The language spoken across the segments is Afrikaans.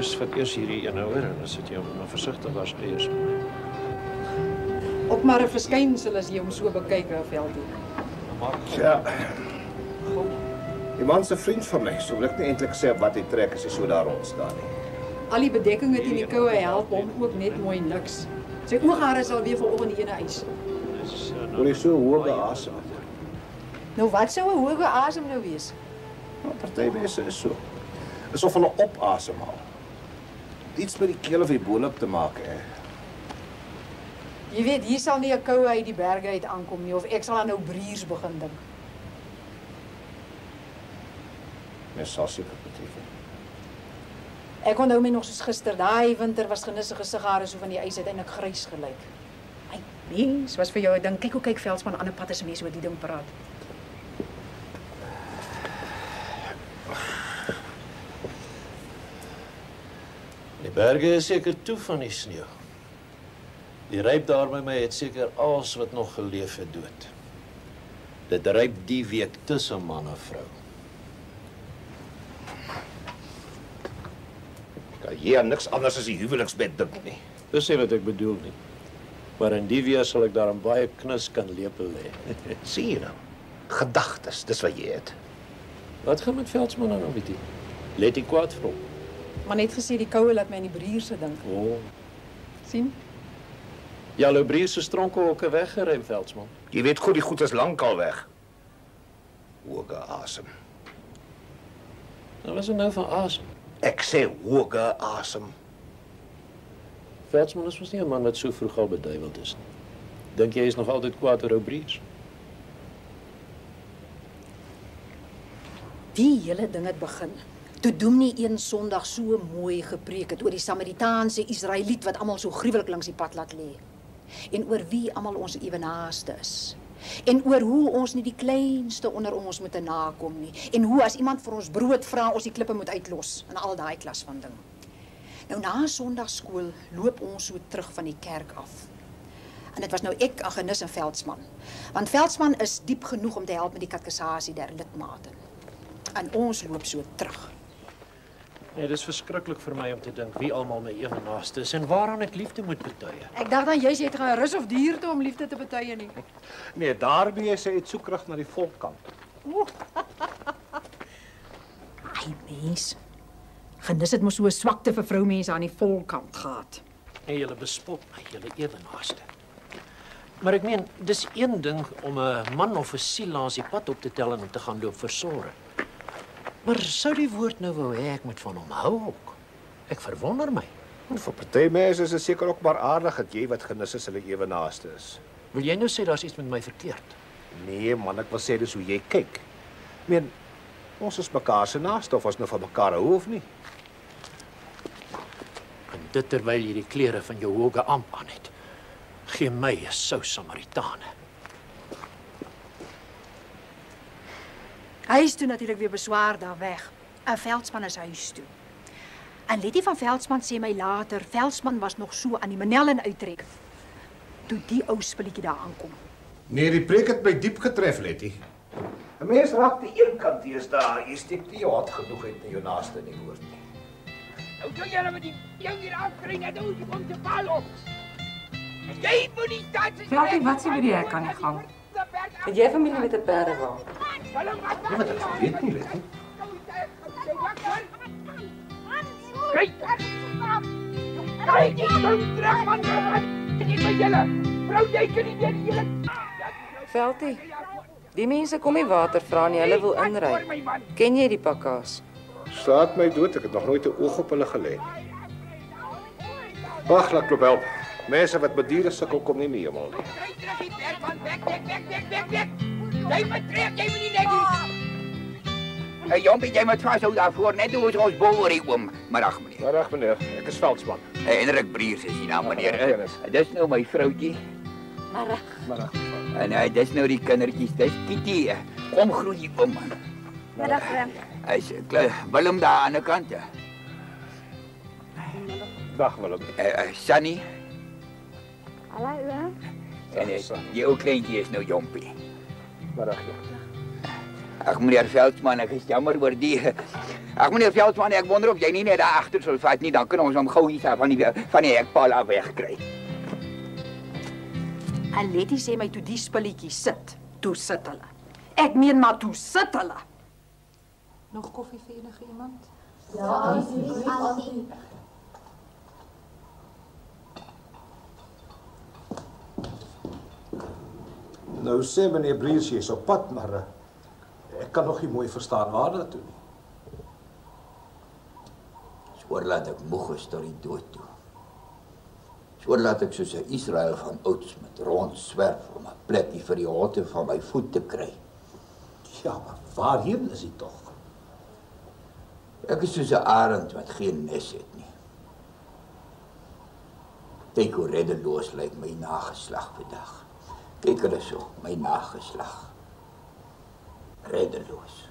Chris vat eers hierdie ene hoor en dan sit jy hom versigtig was eers. Op maar 'n verskynsel as jy hom so bekyk, Veldie. Ja. Die man se vriend van my, so wil ek nie eintlik sê op wat hy trek as hy so daar rond staan nie. Al die bedekking teen die koue help hom ook net mooi niks. Sy ooghare sal weer vanoggend die ene eis. Hoor jy so hoë asem? Nou wat sou 'n hoë asem nou wees? Nou, party mense is so. Asof hulle opasemhaal. Iets met die keel of die boonop te maak, hè. Jy weet, hier sal nie 'n koue uit die berge uit aankom nie, of ek sal aan nou briers begin dink. Mens sal seker beteken. Ek onthou my nog soos gister, daai winter was genissige sigare so van die ys uiteindelik grys gelyk. My mens, was vir jou 'n ding. Kyk hoe kyk Veldsmann aan 'n pad as 'n mens oor die ding praat. Die berge is seker toe van die sneeu. Die ryp daar by my het seker alles wat nog geleef het dood. Dit ryp die week tussen man en vrou. Kan jy aan niks anders as die huweliksbed dink nie. Dis nie wat ek bedoel nie. Maar in die weer sal ek daarin baie knus kan lepel lê. Sien jy nou? Gedagtes, dis wat jy het. Wat gaan met Veldsmann nou, weet jy? Let hy kwaad vir hom. Maar net gesê die koue laat my aan die briers se dink. Oh. Sien? Julle briers se stronkelhokke weggeruim, Veldsmann. Jy weet goed, die goed is lankal weg. Hoge asem. Nou was dit nou van asem. Ek sê hoge asem. Veldsmann is mos nie 'n man wat so vroeg al beduiweld is nie. Dink jy is nog altyd kwaad oor ou briers? Die hele ding het begin. Toe Dominee een Sondag so mooi gepreek het oor die Samaritaanse Israeliet wat almal so gruwelik langs die pad laat lê. En oor wie almal ons ewenaaste is. En oor hoe ons nie die kleinste onder ons moet nakom nie. En hoe as iemand vir ons brood vra, ons die klippe moet uitlos. En al daai klas van ding. Nou na Sondagskool loop ons so terug van die kerk af. En dit was nou ek, Agnes en Veldsmann. Want Veldsmann is diep genoeg om te help met die katekisasie der lidmate. En ons loop so terug. Nee, dis verskriklik vir my om te dink wie almal my ewenaaste is en waaraan ek liefde moet betuie. Ek dacht dan jy het gaan rus of dier toe om liefde te betuie nie. Nee, daarby is hy uit soekrag na die volkkant. Ai mens. Genis het mos so 'n swakte vir vroumense aan die volkant gehad. En julle bespot my, julle ewenaaste. Maar ek meen, dis een ding om 'n man of 'n siel langs die pad op te tel en om te gaan loop versorg. Maar sou die woord nou wou hê ek moet van hom hou ook? Ek verwonder my. En vir party mense is dit seker ook maar aardig dat jy wat genis is hulle ewenaaste is. Wil jy nou sê daar's iets met my verkeerd? Nee man, ek wil sê dis hoe jy kyk. Ek meen, ons is mekaar se naaste of ons nou van mekaar hou of nie. En dit terwyl jy die klere van jou hoge amp aan het. Gee my 'n sou Samaritane. Hy is toe natuurlik weer beswaar daar weg. 'n Veldsmann is huis toe. En Letty van Veldsmann sê my later, Veldsmann was nog so aan die manellen uittrek. Toe die ou spulletjie daar aankom. Nee, die preek het my diep getref, Letty. 'n Mens raak die een kant eers daar, jy steek nie jou hart genoeg uit na jou naaste nie, hoor nie. Nou doen julle met die ding hier afkry net hoe jy kom te val op. Jy moet nie staan sê. Veldie, wat sê by die hek aan die gang? Het jy familie met 'n perdewal? Ja, wat ek weet nie, Letty. Kyk! Kyk, jy kom terug man. Dit is met julle. Vrou, jy kan nie weer julle. Veldie, die mense kom nie water vra nie, hulle wil inry. Ken jy die pakkaas? Slaat my dood, ek het nog nooit 'n oog op hulle gelê. Wag, laat klop help. Mense wat met diere sukkel kom nie meer hemel nie. Kry terug die perd man, weg. Jy moet trek, jy moet nie net hier. Hey jompie, jy moet vashou daarvoor, net hoe ons bol oor die oom. Middag meneer. Middag meneer, ek is Veldsmann. Henrik Briers is die naam meneer. Dis nou my vroutjie. Middag. En dis nou die kindertjies, dis Kitty. Kom groet oom man. Middag Willem. Hy's Willem daar aan die kant. Dag Willem. Sunny. Hallo Willem. En die ou kleintjie is nou jompie. Middag ja. Ag meneer Veldsmann, ek is jammer oor die Ag meneer Veldsmann, ek wonder of jy nie net daar agter sal vat nie, dan kan ons hom gou hier van die hekpaal af wegkry. En Letty sê my toe die spulletjie sit. Toe sit hulle. Ek meen maar toe sit hulle. Nog koffie vir enige iemand? Nou sê meneer Briers jy is op pad, maar ek kan nog nie mooi verstaan waar daartoe nie. Soor laat ek moeg is tot die dood toe. Soor laat ek soos 'n Israel van ouds met rond swerf om 'n plekkie vir die holte van my voet te kry. Ja, maar waarheen is hy tog? Ek is soos 'n arend wat geen nes het nie. Kyk hoe reddeloos lyk my nageslag vandag. Kyk hulle so, my nageslag. Reddeloos.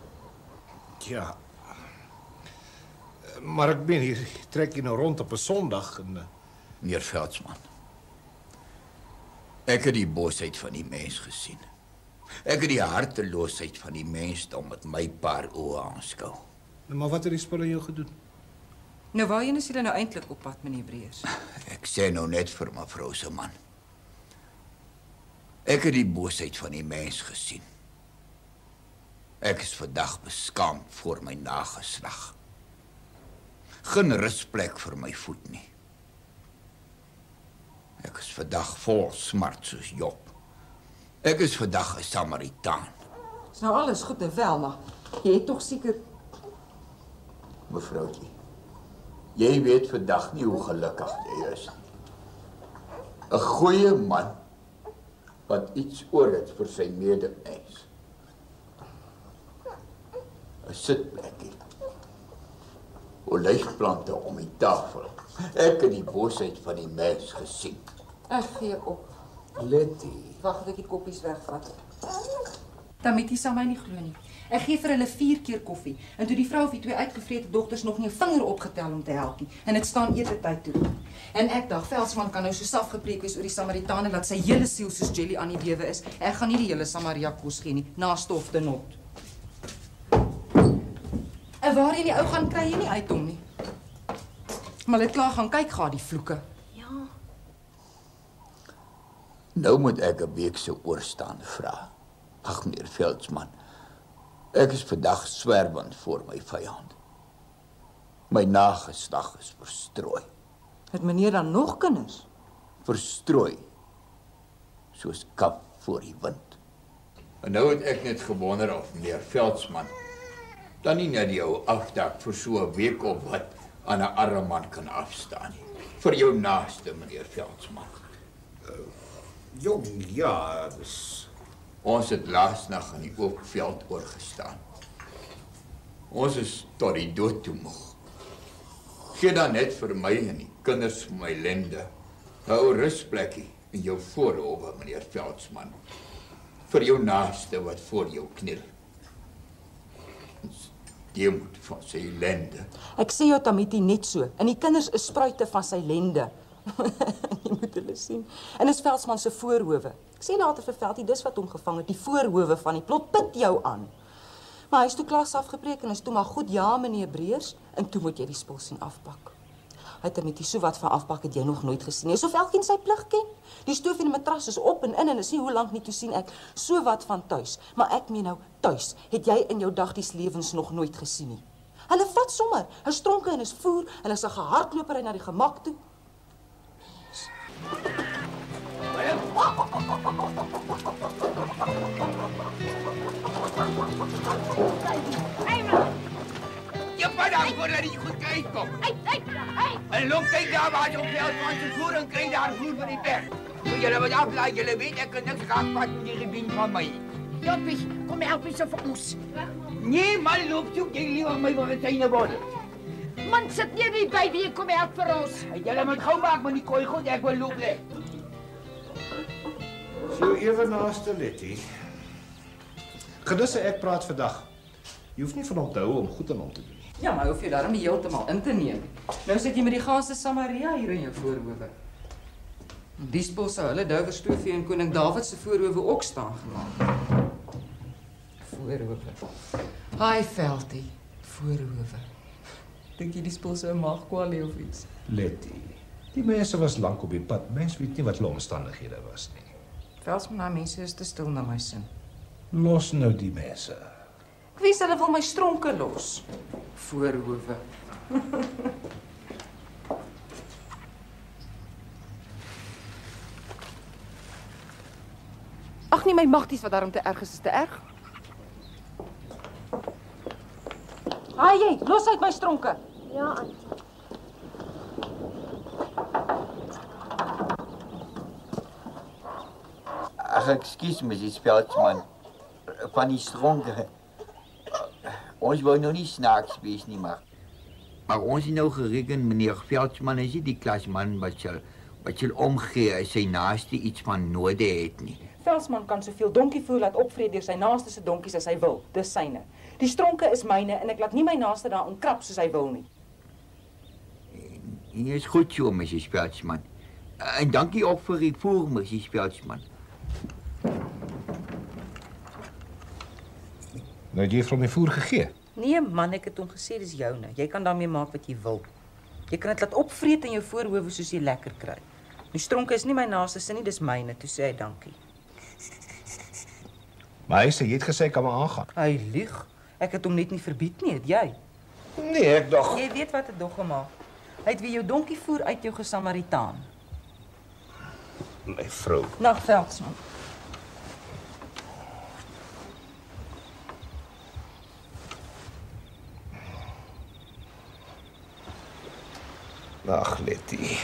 Ja. Maar ek ben hier, trek jy nou rond op 'n Sondag en... Meneer Veldsmann, ek het die bosheid van die mens gesien. Ek het die harteloosheid van die mensdom met my paar oë aanskou. Maar wat het die spul aan jou gedoen? Nou waarheen is julle nou eintlik op pad, meneer Breers? Ek sê nou net vir mevrou se man. Ek het die boosheid van die mens gesien. Ek is vandag beskaamd voor my nageslag. Geen rusplek vir my voet nie. Ek is vandag vol smart soos Job. Ek is vandag 'n Samaritaan. Is nou alles goed en wel, maar jy het tog seker... Mevrouwtjie, jy weet vandag nie hoe gelukkig jy is nie. 'n Goeie man wat iets oor het vir sy medemens. 'n Sitplekkie. Olyfplante om die tafel. Ek het die bosheid van die mens gesien. Ek gee op. Letty. Wag dat ek die koppies wegvat. Tamiti sal my nie glo nie. Ek gee vir hulle 4 keer koffie. En toe die vrou of die 2 uitgevrete dogters nog nie 'n vinger opgetel om te help nie. En dit staan etetyd toe. En ek dacht, Veldsmann kan nou so saf gepreek wees oor die Samaritane dat sy hele siel soos jelly aan die bewe is. Ek gaan nie die hele Samaria kos gee nie, na stof te not. En waarheen die ou gaan kry jy nie uit hom nie. Maar hulle het klaar gaan kyk gaan die vloeke. Ja. Nou moet ek 'n week se oorstaande vra. Ag meneer Veldsmann, ek is vandag swerwend voor my vyand. My nageslag is verstrooi. Het meneer dan nog kinders? Verstrooi, soos kap voor die wind. En nou het ek net gewonder of meneer Veldsmann dan nie net jou afdak vir so 'n week of wat aan 'n arme man kan afstaan nie. Vir jou naaste, meneer Veldsmann. Jong, ja, dus... Ons het laasnag in die oop veld oorgestaan. Ons is tot die dood toe moeg. Gee dan net vir my en die kinders van my lende 'n ou rusplekkie in jou voorhoewe, meneer Veldsmann. Vir jou naaste wat voor jou kniel. Die moet van sy lende. Ek sê jou Tamiti net so. En die kinders is spruite van sy lende. Jy moet hulle sien. En dis Veldsmann se voorhoewe. Ek sê later vir Veldie, dis wat hom gevang het, die voorhoewe van die plot pit jou aan. Maar hy is toe klas afgepreek en is toe maar goed, ja meneer Breers, en toe moet jy die spul sien afpak. Hy het Tamiti so wat van afpak het jy nog nooit gesien nie. Asof elkeen sy plig ken. Die stoof en die matras is op en is nie hoe lank nie toe sien ek so wat van tuis. Maar ek meen nou, tuis het jy in jou dagdies lewens nog nooit gesien nie. Hulle vat sommer, hulle stronke en is voer, hulle is 'n gehardlopery na die gemak toe. Je padang voor dat hij goed krijgt komt. En loop kijk daar waar je op Veldsmann te voeren krijgt daar voer van die weg. Moet jullie wat aflaten, jullie weten, ik kan niks graag pakken met die gebied van mij. Joppie, kom help eens vir ons. Nee, man, loop zoek jy liever my van syne worden. Man, sit nie die baby en kom help vir ons. Jullie moet gauw maken met die kooi goed, ik wil loop weg. So ewe naaste Letty. Gedisse ek praat vandag. Jy hoef nie van hom te hou om goed aan hom te doen nie. Ja, maar hoef jy daarom nie heeltemal in te neem. Nou sit jy met die ganse Samaria hier in jou voorhoewe. Die spul sou hulle Duiverstoofie en koning Dawid se voorhoewe ook staan gemaak. Voorhoewe. Hi Veldie. Voorhoewe. Dink jy die spul so 'n maagkwaalie of iets? Letty, die mense was lank op die pad. Mens weet nie wat hulle omstandighede was nie. Veldsmann, daai mense is te stil na my sin. Los nou die mense. Ek wens hulle wil my stronke los. Voorhoewe. Ag nee, my magties wat daarom te erg is te erg. Haai jy, los uit my stronke. Ja, Auntie. Ag, ekskuus my, Veldsmann. Van die stronke. Ons wou nou nie snaaks wees nie, maar ons het nou gereken, meneer Veldsmann is nie die klasman wat sal omgee as sy naaste iets van noode het nie. Veldsmann kan soveel donkievoer laat opvreet deur sy naaste se donkies as hy wil. Dis syne. Die stronke is myne en ek laat nie my naaste daarin krap soos hy wil nie. En is goed so, Mrs. Veldsmann. En dankie ook vir die voer, Mrs. Veldsmann. Nou het jy vir hom die voer gegee. Nee man, ek het hom gesê dis joune. Jy kan daarmee maak wat jy wil. Jy kan dit laat opvreet in jou voorhoewe soos jy lekker kry. Die stronke is nie my naaste se nie, dis myne, toe sê hy dankie. Maar hy sê jy het gesê kan maar aangaan. Hy lieg. Ek het hom net nie verbied nie, het jy? Nee, ek dog. Jy weet wat het dog gemaak. Hy het weer jou donkie voer uit jou gesamaritaan. My vrou. Nag Veldsmann. Ag, Letty.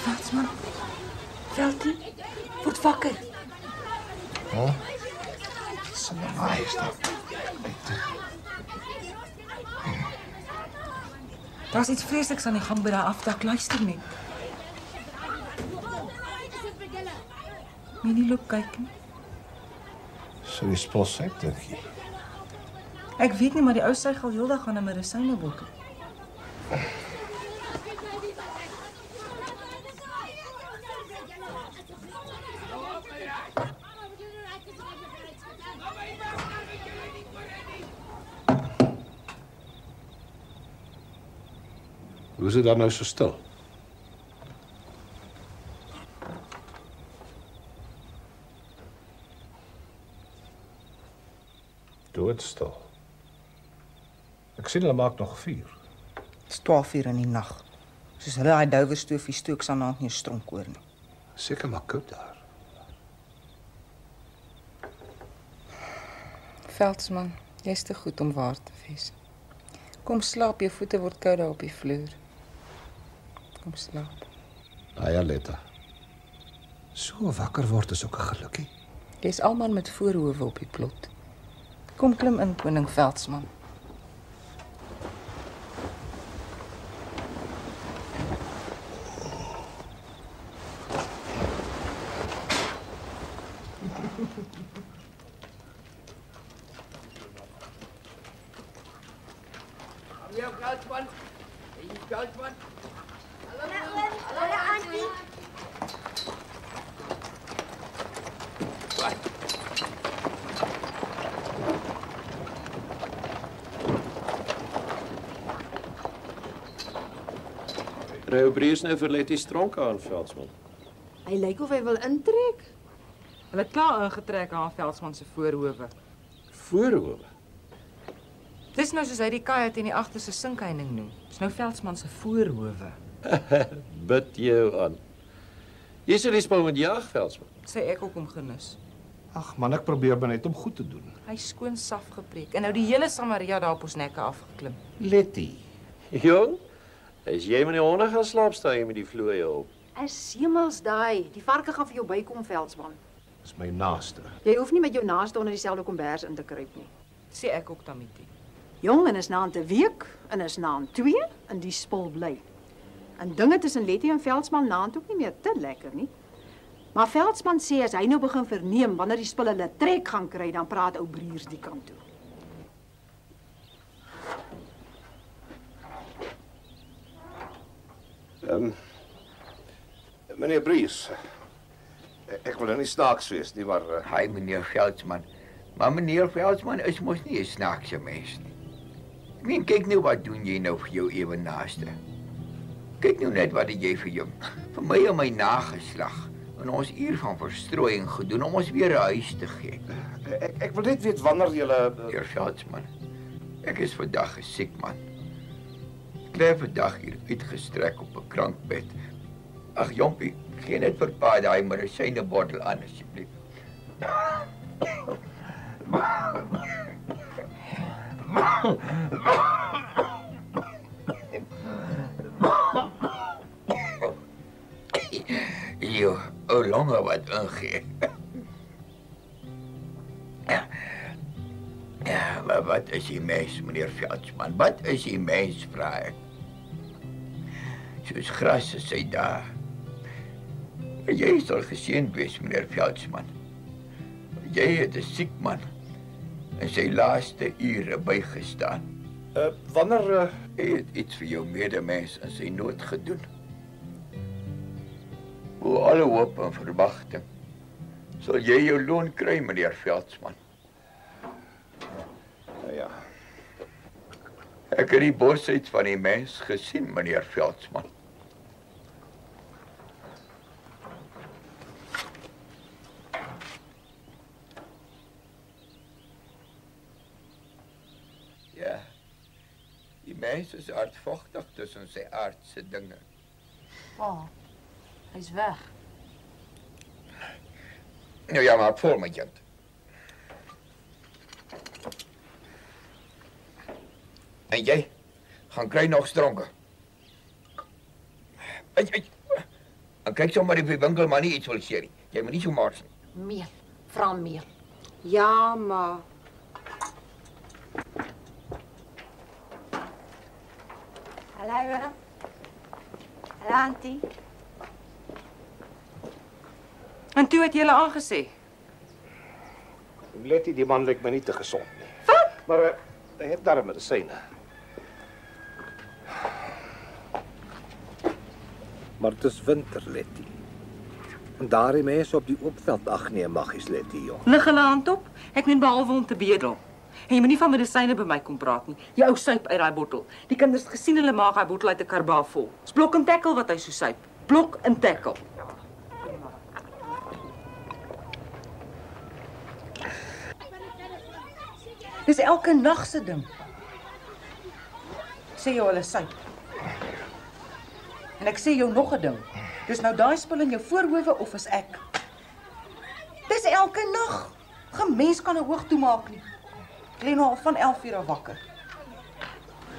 Veldsmann. Veldie, word wakker. Huh? Sy majesteit. Daar's iets vreesliks aan die gang by daai afdak, luister net. Moenie loop kyk nie. So die spul sy, dink jy? Ek weet nie, maar die ou sy al heeldag aan 'n medisynebok. Hoe is dit dan nou so stil? Doodstil. Ek sien hulle maak nog vuur. Dit is 12:00 in die nag. Soos hulle daai douwerstoofie stook sal naand nie 'n stronk oor nie. Seker maar koud daar. Veldsmann, jy's te goed om waar te wees. Kom slaap, jou voete word koud daar op die vloer. Kom slaap. Ja, Letta. So wakker word is ook 'n gelukkie. Jy's almal met voorhoewe op die plot. Kom klim in, koning Veldsmann. Ja, Veldsmann. Veldsmann. Hallo, Auntie. Ry Brees nou vir Letty stronke aan Veldsmann. Hy lyk of hy wil intrek. Hulle het klaar ingetrek aan Veldsmann se voorhoewe. Voorhoewe. Dis nou soos hy die kaja teen die agterste sinkheining noem. Dis nou Veldsmann se voorhoewe. Bid jou aan. Jy sê die spul met jag, Veldsmann. Sê ek ook om genus. Ag man, ek probeer maar net om goed te doen. Hy skoon saf gepreek en nou die hele Samaria daar op ons nekke afgeklim. Letty. Jong, as jy met die honde gaan slaap, staan jy met die vlooie op. Is hemels daai. Die varke gaan vir jou bykom, Veldsmann. Dis my naaste. Jy hoef nie met jou naaste onder dieselfde kombers in te kruip nie. Sê ek ook Tamiti. Jong, en is na 'n week en is na 2 in die spul bly. En dinge tussen Letty en Veldsmann naand ook nie meer te lekker nie. Maar Veldsmann sê as hy nou begin verneem wanneer die spulle hulle trek gaan kry, dan praat ou Briers die kant toe. Meneer Bries, ek wil nou nie snaaks wees nie, maar Hy meneer Veldsmann. Maar meneer Veldsmann is mos nie 'n snaakse mens nie. Ek meen, kyk nou wat doen jy nou vir jou ewennaaste. Kyk nou net wat het jy vir my en my nageslag in ons uur van verstrooiing gedoen om ons weer 'n huis te gee. ek wil net weet wanneer julle Meneer Veldsmann, ek is vandag 'n siek man. Ek lê vandag hier uitgestrek op 'n krankbed. Ag jompie, gee net vir pa daai medisynebottel aan asseblief. Jo, o longe wat ingee. Ja, maar wat is die mens, meneer Veldsmann? Wat is die mens, vra ek? Soos gras is hy daar. Jy sal geseënd wees, meneer Veldsmann. Jy het 'n siek man in sy laaste ure bygestaan. wanneer Hy het iets vir jou medemens in sy nood gedoen. Hoe alle hoop en verwagting sal jy jou loon kry, meneer Veldsmann. ja. Ek het die bosheid van die mens gesien, meneer Veldsmann. Ja, die mens is hardvochtig tussen sy aardse dinge. Hy's weg. Nou ja, maak vol, my kind. En jy, gaan kry nog stronke. En kyk sommer op die winkel, maar nie iets wil sê nie. Jy moet nie so mors nie. Meel. Vra meel. Ja, maar Hallo. Hallo, auntie. en toe het jy hulle aangesê. Letty, die man lyk my nie te gesond nie. Wat? Maar hy het darm medisyne. Maar dit is winter, Letty. En daardie mense op die oopveld ag nee, maggies Letty, jong. Lig hulle hand op. Ek meen behalwe om te bedel. En jy moenie van medisyne by my kom praat nie. Jy ou suip uit daai bottel. Die kinders het gesien hulle maak daai bottel uit 'n karbaal vol. Dis blok en tackle wat hy so suip. Blok en tackle. Dis elke nag se ding. Sê jou hulle suip. En ek sê jou nog 'n ding. Dis nou daai spul in jou voorhoewe of is ek? Dis elke nag. Geen mens kan 'n oog toemaak nie. Ek lê nou al van 11 uur wakker.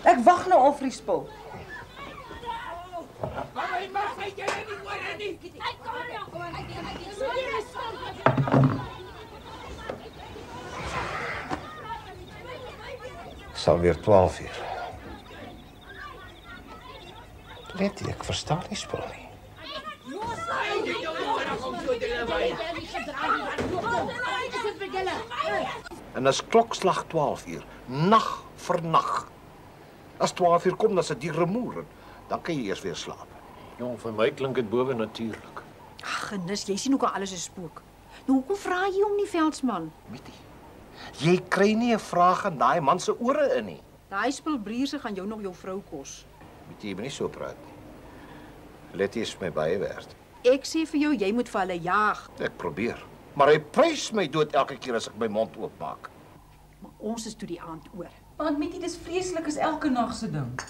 Ek wag nou al vir die spul. Sal weer 12 uur. Letty, ek verstaan nie spul nie. En as klokslag 12 uur, nag vir nag. As 12 uur kom, dan sit die remoer. Dan kan jy eers weer slaap. Jong, vir my klink dit bowe natuurlik. Ag, genis, jy sien ook al alles is spook. Nou hoekom vra jy hom nie, Veldsmann? Mitty, jy kry nie 'n vraag in daai man se ore in nie. Daai spulbrierse gaan jou nog jou vrou kos. Mitty, jy moet nie so praat nie. Letty is my baie werd. Ek sê vir jou, jy moet vir hulle jaag. Ek probeer. Maar hy prys my dood elke keer as ek my mond oopmaak. Maar ons is toe die aand oor. Want Mitty, dis vreeslik is elke nag se ding.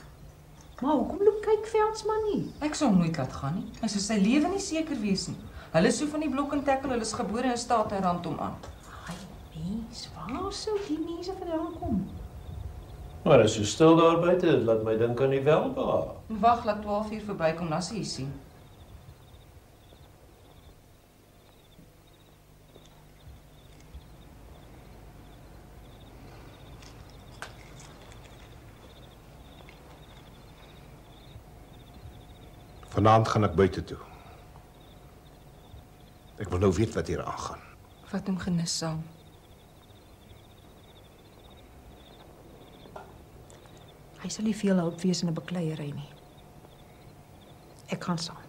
Maar hoekom loop kyk Veldsmann nie? Ek sou hom nooit laat gaan nie. Hy sou sy lewe nie seker wees nie. Hulle is so van die blok en tackle, hulle is gebore in staat en rand hom aan. Ai, mens, waar sou die mense vandaan kom? Maar as jy stil daar buite, dit laat my dink aan die welbehaag. Wag, laat 12 uur verbykom, dan sê jy sien. Vanaand gaan ek buite toe. Ek wil nou weet wat hier aangaan. Vat hom genis saam. Hy sal nie veel hulp wees in 'n bekleierery nie. Ek gaan saam.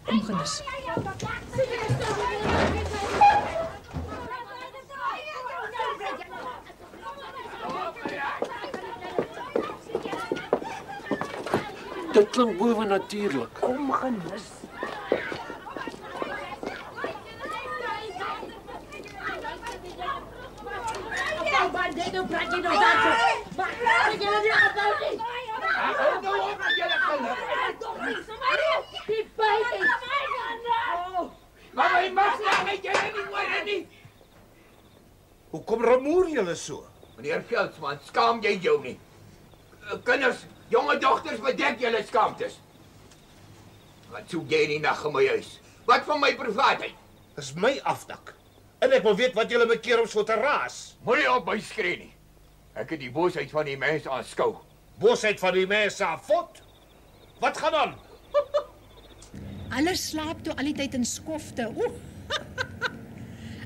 Kom Gilles. Dit klink bovennatuurlik. Kom Gilles. Hoekom remoer julle so? Meneer Veldsmann, skaam jy jou nie? Kinders, jonge dogters, bedek julle skaamtes. Wat soek jy in die nag in my huis? Wat van my privaatheid? Dis my afdak. En ek wil weet wat julle bekeer om so te raas. Moenie op my skree nie. Ek het die boosheid van die mense aanskou. Boosheid van die mense afvot. Wat gaan aan? Hulle slaap toe al die tyd in skofte.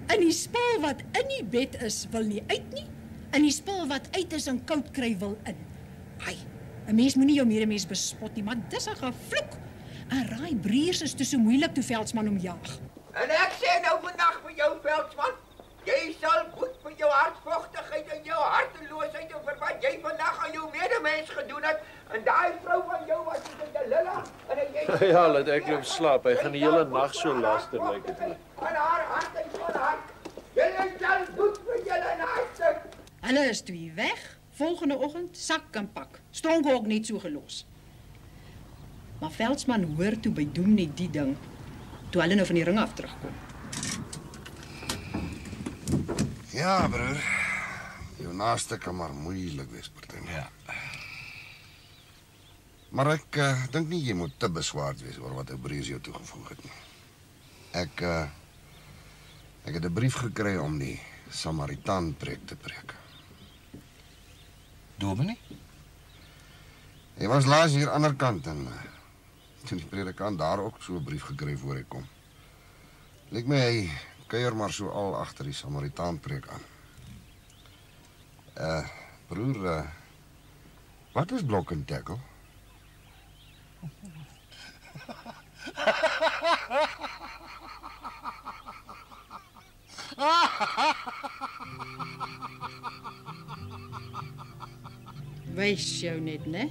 In die spul wat in die bed is, wil nie uit nie. In die spul wat uit is en koud kry wil in. Ai, 'n mens moenie jou medemens bespot nie, maar dis 'n gevloek. 'n Raai briers is te so moeilik toe Veldsmann hom jaag. En ek sê nou vandag vir jou, Veldsmann, jy sal goed vir jou hartvogtigheid en jou harteloosheid en vir wat jy vandag aan jou medemens gedoen het. En daai vrou van jou was in Lilla en jy Ja, laat ek loop slaap. Hy gaan die hele nag so laster lyk dit nie. aan haar hart en van haar. Jy sal goed vir julle naaste. Hulle is twee weg. Volgende oggend sak en pak. Stronke ook net so gelos. Maar Veldsmann hoor toe by Dominee die ding toe hulle nou van die ring af terugkom. Ja, broer. Jou naaste kan maar moeilik wees, Martin. Ja. Maar ek dink nie jy moet te beswaard wees oor wat 'n brief jou toegevoeg het nie. Ek het 'n brief gekry om die Samaritaan preek te preek. Dominee? Hy was laas hier aan die ander kant en toe die predikant daar ook so 'n brief gekry voor hy kom. Lyk my hy kuier maar so al agter die Samaritaan preek aan. Broer, wat is block and tackle? Wys jou net, né?